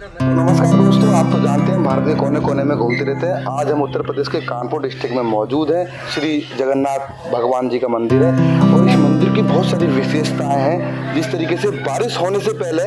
नमस्कार दोस्तों, आप तो जानते हैं भारत के कोने कोने में घूमते रहते हैं। आज हम उत्तर प्रदेश के कानपुर डिस्ट्रिक्ट में मौजूद हैं। श्री जगन्नाथ भगवान जी का मंदिर है और इस मंदिर की बहुत सारी विशेषताएं हैं। जिस तरीके से बारिश होने से पहले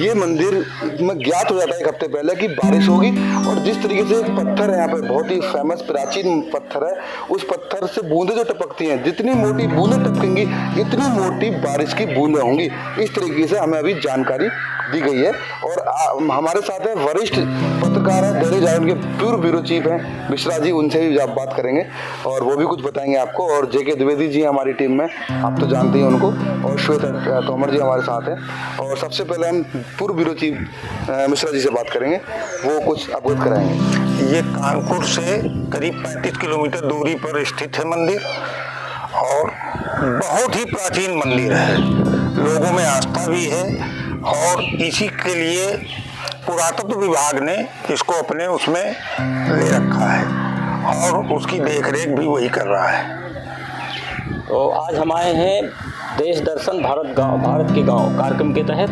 ये मंदिर में ज्ञात हो जाता है एक हफ्ते पहले कि बारिश होगी, और जिस तरीके से एक पत्थर है यहाँ पे, बहुत ही फेमस प्राचीन पत्थर है, उस पत्थर से बूंदें जो टपकती हैं, जितनी मोटी बूंदें टपकेंगी इतनी मोटी बारिश की बूंदें होंगी। इस तरीके से हमें अभी जानकारी दी गई है। और हमारे साथ है वरिष्ठ पत्रकार है, दैनिक जागरण के पूर्व ब्यूरो चीफ हैं मिश्रा जी, उनसे भी आप बात करेंगे और वो भी कुछ बताएंगे आपको। और जेके द्विवेदी जी हमारी टीम में, आप तो जानते ही उनको, और श्वेता तोमर जी हमारे साथ हैं। और सबसे पहले हम पूर्व ब्यूरो चीफ मिश्रा जी से बात करेंगे, वो कुछ अवगत कराएंगे। ये कानपुर से करीब 35 किलोमीटर दूरी पर स्थित है मंदिर और बहुत ही प्राचीन मंदिर है। लोगों में आस्था भी है और इसी के लिए पुरातत्व विभाग ने इसको अपने उसमें ले रखा है और उसकी देखरेख भी वही कर रहा है। तो आज हम आए हैं देश दर्शन भारत के गांव कार्यक्रम के तहत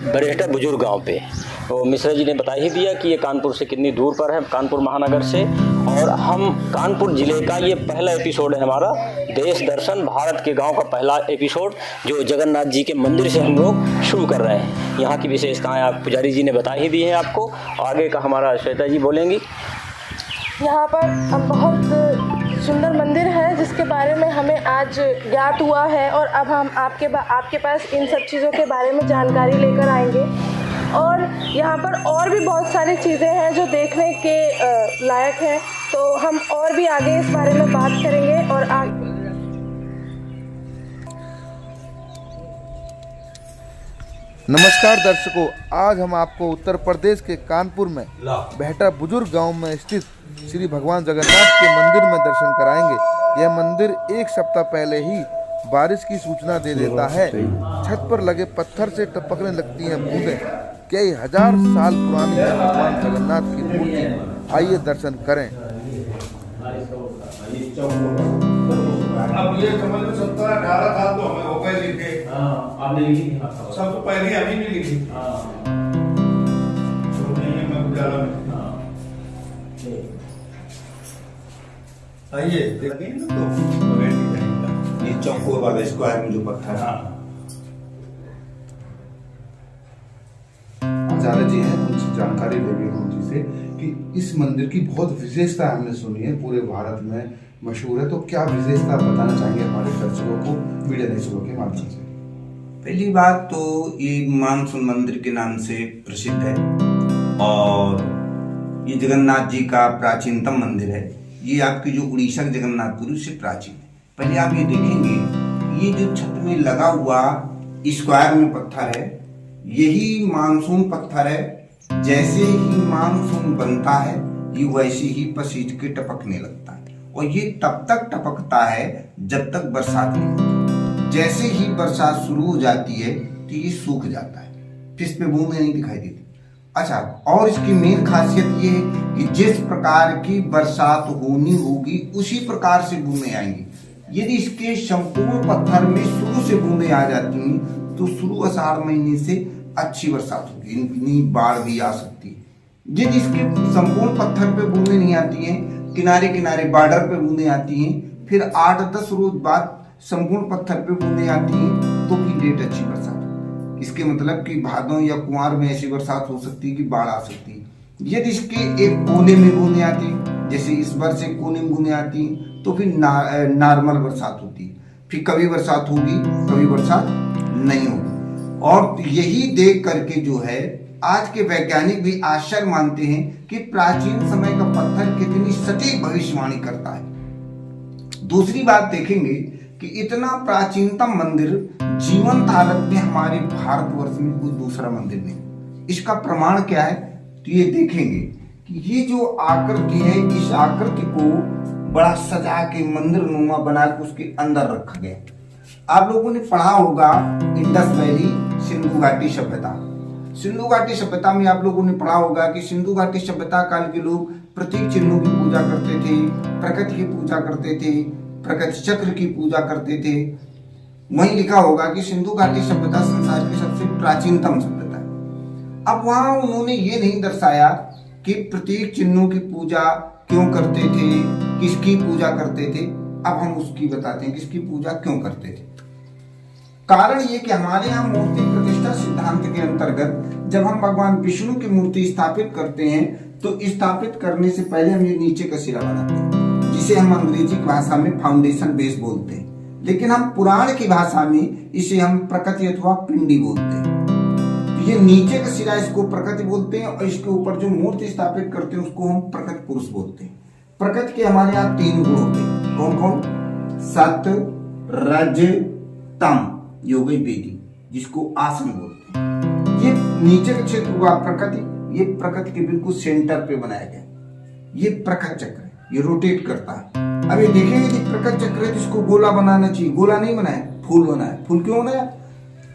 बरेहटा बुजुर्ग गांव पे। तो मिश्रा जी ने बता ही दिया कि ये कानपुर से कितनी दूर पर है, कानपुर महानगर से। और हम कानपुर ज़िले का ये पहला एपिसोड है हमारा, देश दर्शन भारत के गांव का पहला एपिसोड, जो जगन्नाथ जी के मंदिर से हम लोग शुरू कर रहे हैं। यहाँ की विशेषताएं आप पुजारी जी ने बता ही दी हैं आपको, आगे का हमारा श्वेता जी बोलेंगी। यहाँ पर बहुत सुंदर मंदिर है जिसके बारे में हमें आज ज्ञात हुआ है, और अब हम आपके पास इन सब चीज़ों के बारे में जानकारी लेकर आएंगे। और यहाँ पर और भी बहुत सारी चीज़ें हैं जो देखने के लायक हैं, तो हम और भी आगे इस बारे में बात करेंगे। और नमस्कार दर्शकों, आज हम आपको उत्तर प्रदेश के कानपुर में बहेटा बुजुर्ग गांव में स्थित श्री भगवान जगन्नाथ के मंदिर में दर्शन कराएंगे। यह मंदिर एक सप्ताह पहले ही बारिश की सूचना दे देता है। छत पर लगे पत्थर से टपकने लगती हैं बूंदें। कई हजार साल पुरानी है भगवान जगन्नाथ की मूर्ति। आइए दर्शन करें। अब ये समझ में 17-18 साल तो हमें हो गए लिखे। आपने लिखी सबसे पहले अभी भी लिखी। आइए देखिए ना, तो बगैर डिजाइन का ये चौकोर वाला स्क्वायर में जो पत्थर है। आचार्य जी हैं, उनसे जानकारी लेंगे हम जी से कि इस मंदिर की बहुत विशेषता हमने सुनी है, पूरे भारत में मशहूर है। तो क्या विशेषता बताना चाहेंगे हमारे दर्शकों को मीडिया दर्शकों के माध्यम से? पहली बात तो ये मानसून मंदिर के नाम से प्रसिद्ध है और ये जगन्नाथ जी का प्राचीनतम मंदिर है। ये आपकी जो उड़ीसा के जगन्नाथपुरी से प्राचीन है। पहले आप ये देखेंगे, ये जो छत में लगा हुआ स्क्वायर में पत्थर है, यही मानसून पत्थर है। जैसे ही मानसून बनता है ये वैसे ही पसीज के टपकने लगता है, और ये तब तक टपकता है जब तक बरसात नहीं होती। जैसे ही बरसात शुरू हो जाती है तो ये सूख जाता है, फिर इस पे बूंदें नहीं दिखाई देती। अच्छा, और इसकी मेन खासियत ये है कि जिस प्रकार की बरसात होनी होगी उसी प्रकार से बूंदें आएंगी। यदि इसके संपूर्ण पत्थर में शुरू से बूंदें आ जाती हैं तो शुरू आषाढ़ महीने से अच्छी बरसात होगी, इतनी बाढ़ भी आ सकती है। यदि इसके संपूर्ण पत्थर पे बूंदें नहीं आती हैं, किनारे किनारे बॉर्डर पे बूंदें आती हैं, फिर 8-10 रोज बाद संपूर्ण पत्थर पे बूंदें आती हैं, तो भी लेट अच्छी बरसात। इसके मतलब कि भादों या कुंवार में ऐसी बरसात हो सकती है कि बाढ़ आ सकती है। यदि इसके एक कोने में बूंदें आती हैं, जैसे इस बार से कोने में बूंदें आती हैं, तो फिर नॉर्मल बरसात होती है। फिर कभी बरसात होगी, कभी बरसात नहीं होगी। और यही देख करके जो है आज के वैज्ञानिक भी आश्चर्य मानते हैं कि प्राचीन समय का पत्थर कितनी सटीक भविष्यवाणी करता है। दूसरी बात देखेंगे कि इतना प्राचीनतम मंदिर जीवंत हालत में हमारे भारतवर्ष में कोई दूसरा मंदिर नहीं। इसका प्रमाण क्या है, तो ये देखेंगे कि ये जो आकृति है, इस आकृति को बड़ा सजा के मंदिर नुमा बना के उसके अंदर रखा गया। आप लोगों ने पढ़ा होगा इंडस वैली सिंधु घाटी सभ्यता। सिंधु घाटी सभ्यता में आप लोगों ने पढ़ा होगा कि सिंधु घाटी सभ्यता काल के लोग प्रतीक चिन्हों की पूजा करते थे, प्रकृति की पूजा करते थे, प्रकृति चक्र की पूजा करते थे। वहीं लिखा होगा कि सिंधु घाटी सभ्यता संसार की सबसे प्राचीनतम सभ्यता है। अब वहां उन्होंने ये नहीं दर्शाया कि प्रतीक चिन्हों की पूजा क्यों करते थे, किसकी पूजा करते थे। अब हम उसकी बताते हैं, किसकी पूजा क्यों करते थे। कारण ये कि हमारे यहाँ मूर्ति प्रतिष्ठा सिद्धांत के अंतर्गत जब हम भगवान विष्णु की मूर्ति स्थापित करते हैं तो स्थापित करने से पहले हम ये नीचे का सिरा बनाते हैं, जिसे हम अंग्रेजी भाषा में फाउंडेशन बेस बोलते हैं, लेकिन हम पुराण की भाषा में इसे हम प्रकृति अथवा पिंडी बोलते हैं। तो ये नीचे का सिरा इसको प्रकृति बोलते हैं और इसके ऊपर जो मूर्ति स्थापित करते हैं उसको हम प्रकृति पुरुष बोलते हैं। प्रकृति के हमारे यहाँ 3 गुण होते हैं, कौन कौन? सत्य, रज, तम। यो गई वेदी, जिसको आसन बोलते हैं। ये नीचे का क्षेत्र हुआ प्रकृति, ये प्रकृति के बिल्कुल सेंटर पे बनाया गया। ये प्रकृति चक्र है, ये रोटेट करता है। अब ये देखेंगे कि प्रकृति चक्र है, जिसको गोला बनाना चाहिए, गोला नहीं बनाया, फूल बनाया। फूल क्यों बनाया?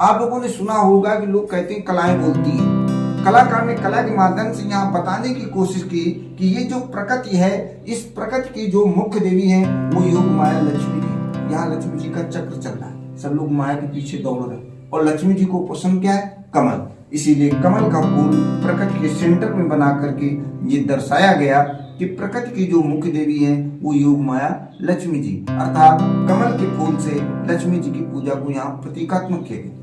आप लोगों ने सुना होगा कि लोग कहते हैं कलाएं बोलती हैं। कलाकार ने कला के माध्यम से यहाँ बताने की कोशिश की कि ये जो प्रकृति है, इस प्रकृति की जो मुख्य देवी है वो योग माया लक्ष्मी जी। यहाँ लक्ष्मी जी का चक्र चल रहा है, सब लोग माया के पीछे दौड़ रहे हैं और लक्ष्मी जी को पसंद क्या है? कमल। इसीलिए कमल का फूल प्रकृति के सेंटर में बना करके ये दर्शाया गया कि प्रकृति की जो मुख्य देवी है वो योग माया लक्ष्मी जी, अर्थात कमल के फूल से लक्ष्मी जी की पूजा को यहाँ प्रतीकात्मक किया गया।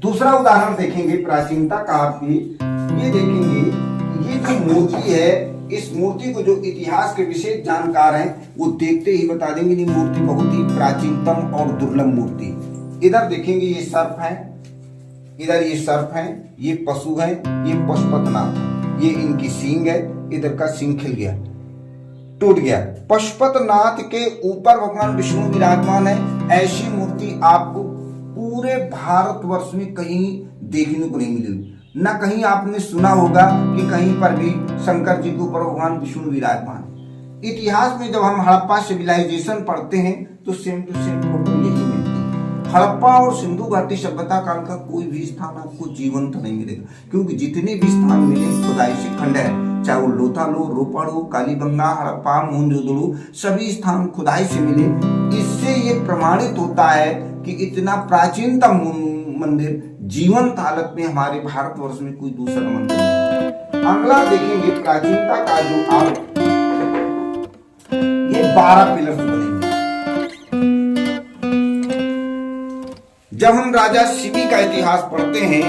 दूसरा उदाहरण देखेंगे प्राचीनता का, आपकी ये देखेंगे ये जो मूर्ति है, इस मूर्ति को जो इतिहास के विशेष जानकार हैं वो देखते ही बता देंगे ये मूर्ति बहुत ही प्राचीनतम और दुर्लभ मूर्ति। इधर देखेंगे ये सर्प है, इधर ये सर्प है, ये पशु है, ये पशुपतनाथ, ये इनकी सींग है, इधर का सींग खिल गया, टूट गया। पशुपतनाथ के ऊपर भगवान विष्णु विराजमान है। ऐसी मूर्ति आपको पूरे भारतवर्ष में कहीं देखने को नहीं मिलेगी। न कहीं आपने सुना होगा कि कहीं पर भी शंकर जी के ऊपर भगवान विष्णु विराजमान है। इतिहास में जब हम हड़प्पा सिविलाइजेशन पढ़ते हैं तो सेम टू सेम फोटो यही मिलती है। हड़प्पा और सिंधु घाटी सभ्यता काल का कोई भी स्थान आपको जीवंत नहीं मिलेगा, क्योंकि जितने भी स्थान मिले खुदाई से खंड है, चाहे वो लोथाल हो, रोपड़ हो, कालीबंगा, हड़प्पा, मोहनजोदड़ो, सभी स्थान खुदाई से मिले। इससे ये प्रमाणित होता है कि इतना प्राचीनतम मंदिर जीवंत हालत में हमारे भारतवर्ष में कोई दूसरा मंदिर नहीं। अगला देखेंगे प्राचीनता का जो आप, ये 12 पिलर्स बनेंगे। जब हम राजा शिवी का इतिहास पढ़ते हैं,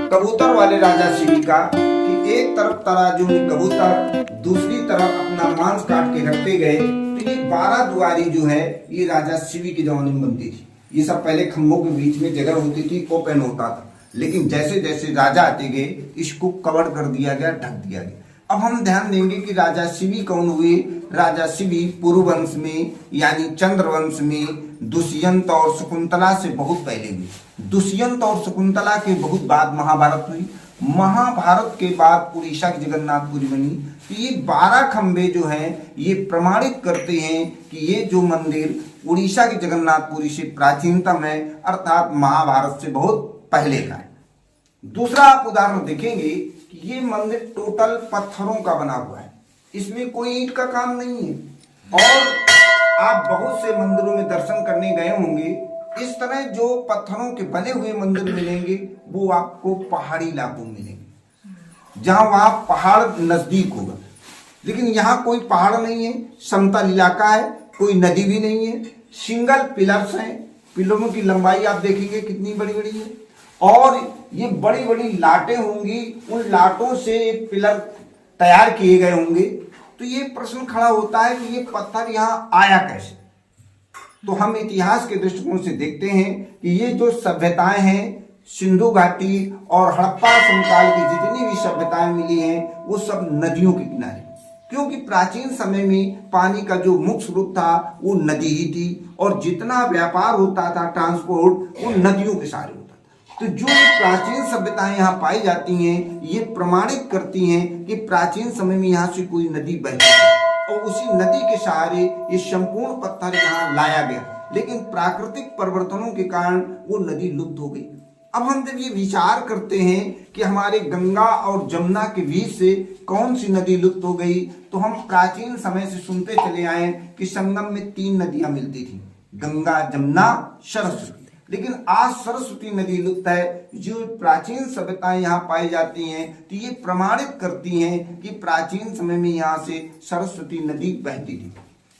कबूतर वाले राजा शिवी का, कि एक तरफ तराजू में कबूतर, दूसरी तरफ अपना मांस काट के रखते गए, तो ये 12 दुआरी जो है ये राजा शिवी के जमाने में बनती थी। ये सब पहले खंभों के बीच में जगह होती थी, ओपन होता था, लेकिन जैसे जैसे राजा आते गए इसको कवर कर दिया गया, ढक दिया गया। अब हम ध्यान देंगे कि राजा शिवी कौन हुए? राजा शिवी पुरुवंश में यानी चंद्रवंश में दुष्यंत और शकुंतला से बहुत पहले हुई। दुष्यंत और शकुंतला के बहुत बाद महाभारत हुई। महाभारत के बाद उड़ीसा की जगन्नाथपुरी बनी। तो ये 12 खंबे जो हैं ये प्रमाणित करते हैं कि ये जो मंदिर उड़ीसा की जगन्नाथपुरी से प्राचीनतम है, अर्थात महाभारत से बहुत पहले का है। दूसरा आप उदाहरण देखेंगे कि ये मंदिर टोटल पत्थरों का बना हुआ है, इसमें कोई ईंट का काम नहीं है। और आप बहुत से मंदिरों में दर्शन करने गए होंगे, इस तरह जो पत्थरों के बने हुए मंदिर मिलेंगे वो आपको पहाड़ी इलाकों में मिलेंगे, जहां वहां पहाड़ नजदीक होगा। लेकिन यहाँ कोई पहाड़ नहीं है, समतल इलाका है, कोई नदी भी नहीं है, सिंगल पिलर्स हैं। पिलरों की लंबाई आप देखेंगे कितनी बड़ी बड़ी है, और ये बड़ी बड़ी लाटें होंगी, उन लाटों से एक पिलर तैयार किए गए होंगे। तो ये प्रश्न खड़ा होता है कि ये पत्थर यहाँ आया कैसे? तो हम इतिहास के दृष्टिकोण से देखते हैं कि ये जो सभ्यताएं हैं, सिंधु घाटी और हड़प्पा समकाल की जितनी भी सभ्यताएं मिली हैं वो सब नदियों के किनारे, क्योंकि प्राचीन समय में पानी का जो मुख्य स्रोत था वो नदी ही थी, और जितना व्यापार होता था, ट्रांसपोर्ट, वो नदियों के सहारे होता था। तो जो प्राचीन सभ्यताएं यहाँ पाई जाती हैं ये प्रमाणित करती हैं कि प्राचीन समय में यहाँ से कोई नदी बहती थी और उसी नदी के सहारे ये संपूर्ण पत्थर यहाँ लाया गया। लेकिन प्राकृतिक परिवर्तनों के कारण वो नदी लुप्त हो गई। अब हम जब ये विचार करते हैं कि हमारे गंगा और जमुना के बीच से कौन सी नदी लुप्त हो गई, तो हम प्राचीन समय से सुनते चले आए कि संगम में 3 नदियां मिलती थी, गंगा, जमुना, सरस्वती। लेकिन आज सरस्वती नदी लुप्त है। जो प्राचीन सभ्यताएं यहाँ पाई जाती हैं तो ये प्रमाणित करती हैं कि प्राचीन समय में यहाँ से सरस्वती नदी बहती थी।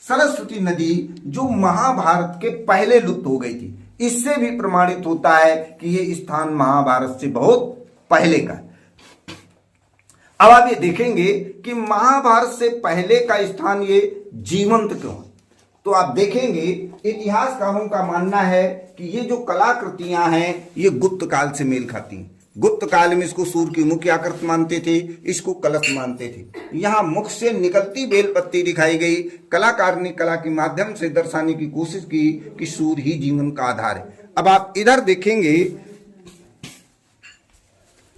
सरस्वती नदी जो महाभारत के पहले लुप्त हो गई थी, इससे भी प्रमाणित होता है कि ये स्थान महाभारत से बहुत पहले का है। अब आप ये देखेंगे कि महाभारत से पहले का स्थान ये जीवंत क्यों है। तो आप देखेंगे इतिहासकारों का मानना है कि ये जो कलाकृतियां हैं ये गुप्त काल से मेल खाती हैं। गुप्त काल में इसको सूर्य की मुख्य आकृति मानते थे, इसको कलश मानते थे। यहाँ मुख से निकलती बेलपत्ती दिखाई गई। कलाकार ने कला के माध्यम से दर्शाने की कोशिश की कि सूर्य ही जीवन का आधार है। अब आप इधर देखेंगे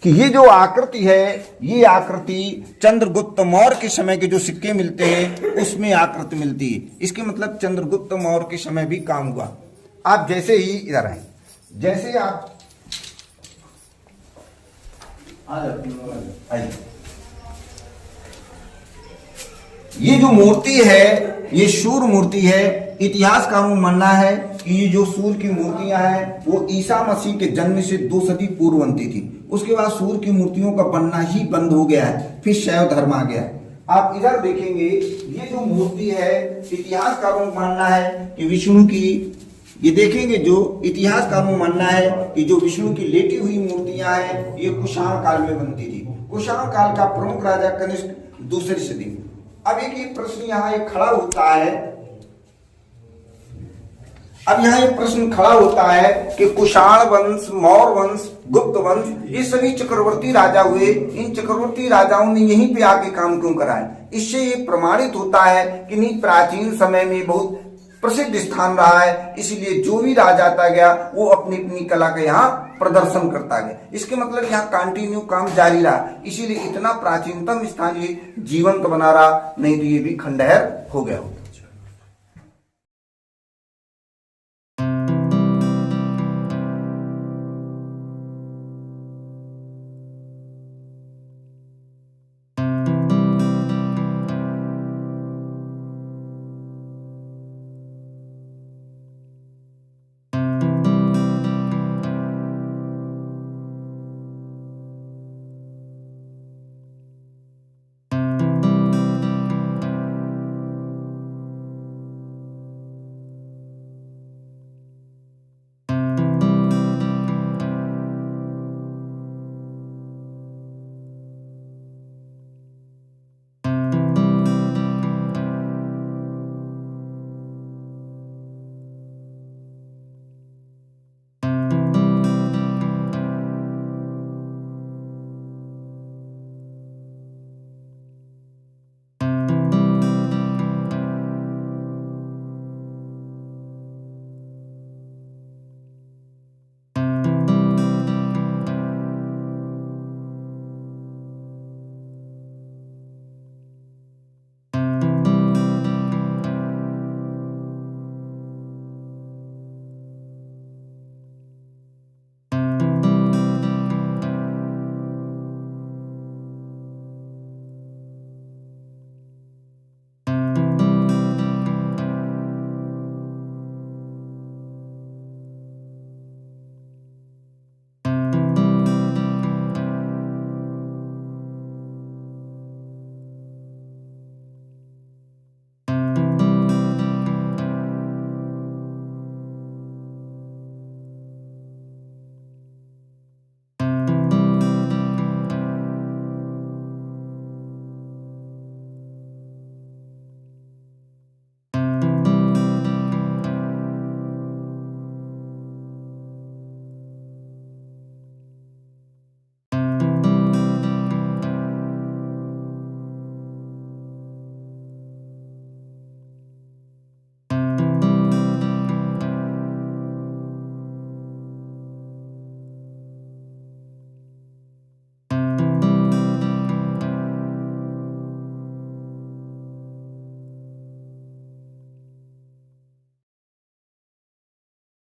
कि ये जो आकृति है, ये आकृति चंद्रगुप्त मौर्य के समय के जो सिक्के मिलते हैं उसमें आकृति मिलती है। इसके मतलब चंद्रगुप्त मौर्य के समय भी काम हुआ। आप जैसे ही इधर आए, जैसे आप आइए, ये जो मूर्ति है ये सूर्य मूर्ति है। इतिहासकारों का मानना है कि ये जो सूर्य की मूर्तियां हैं वो ईसा मसीह के जन्म से 2 सदी पूर्व बनती थी। उसके बाद सूर्य की मूर्तियों का बनना ही बंद हो गया है, फिर शैव धर्म आ गया। आप इधर देखेंगे ये जो मूर्ति है, इतिहासकारों का मानना है कि विष्णु की, ये देखेंगे जो इतिहासकारों का मानना है कि जो विष्णु की लेटी हुई मूर्तियां हैं ये कुषाण काल में बनती थी। कुषाण काल का प्रमुख राजा कनिष्क 2री सदी में। अब एक प्रश्न यहाँ एक खड़ा होता है, अब यहाँ एक प्रश्न खड़ा होता है कि कुषाण वंश, मौर्य वंश, गुप्त वंश, ये सभी चक्रवर्ती राजा हुए। इन चक्रवर्ती राजाओं ने यहीं पे आके काम क्यों कराए? इससे ये प्रमाणित होता है कि नहीं, प्राचीन समय में बहुत प्रसिद्ध स्थान रहा है, इसलिए जो भी राजा आता गया वो अपनी अपनी कला का यहाँ प्रदर्शन करता गया। इसके मतलब यहाँ कंटिन्यू काम जारी रहा, इसीलिए इतना प्राचीनतम स्थान ये जीवंत बना रहा, नहीं तो ये भी खंडहर हो गया होता।